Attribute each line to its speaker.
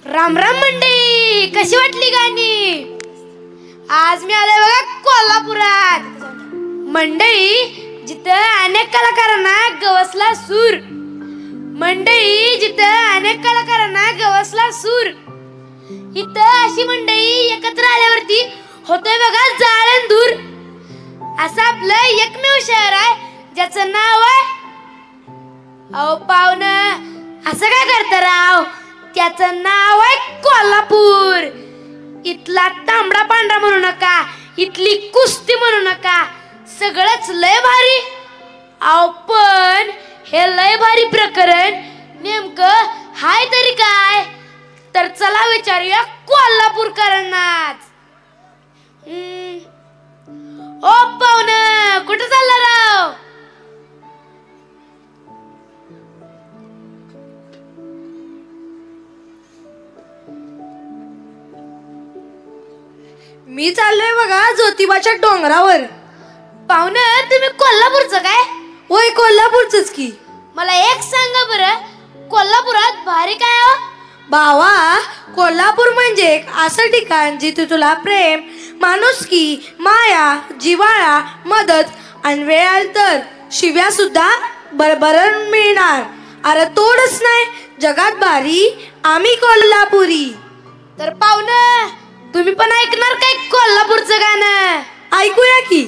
Speaker 1: राम राम मंडळी, कशी वाटली गाणी? आज मी आलोय बघा कोल्हापुरात. मंडळी, जिथं अनेक कलाकारांना गवसला सूर. मंडळी, जिथं अनेक कलाकारांना गवसला सूर. इथं अशी मंडळी एकत्र आल्यावरती होतोय बघा जाळण दूर. असं आपलं एकमेव शहर आहे ज्याचं नाव आहे, अहो पाहुणं असं काय करता राव, त्याचं नाव आहे कोल्हापूर. इथला तांबडा पांढरा म्हणू नका, इथली कुस्ती म्हणू नका, सगळंच लय भारी. अहो पण हे लय भारी प्रकरण नेमकं हाय तरी काय, तर चला विचारूया कोल्हापूरकरांनाच. ओ पाहुणं, कुठं चालला राव?
Speaker 2: मी चाललोय बघा ज्योतिबाच्या डोंगरावर.
Speaker 1: पाहुणं, तुम्ही कोल्हापूरचं काय?
Speaker 2: होय, कोल्हापूरचंच की.
Speaker 1: मला एक सांगा बरं, कोल्हापुरात भारी काय हो?
Speaker 2: भावा, कोल्हापूर म्हणजे एक असं ठिकाण जिथे तुला प्रेम, माणुसकी, माया, जिव्हाळा, मदत आणि वेळ आली तर शिव्या सुद्धा भरभरून मिळणार. अरे तोडच नाही, जगात भारी आम्ही कोल्हापुरी.
Speaker 1: तर पाहुणं, तुम्ही पण ऐकणार काय कोल्हापूरचं गाणं?
Speaker 2: ऐकूया की.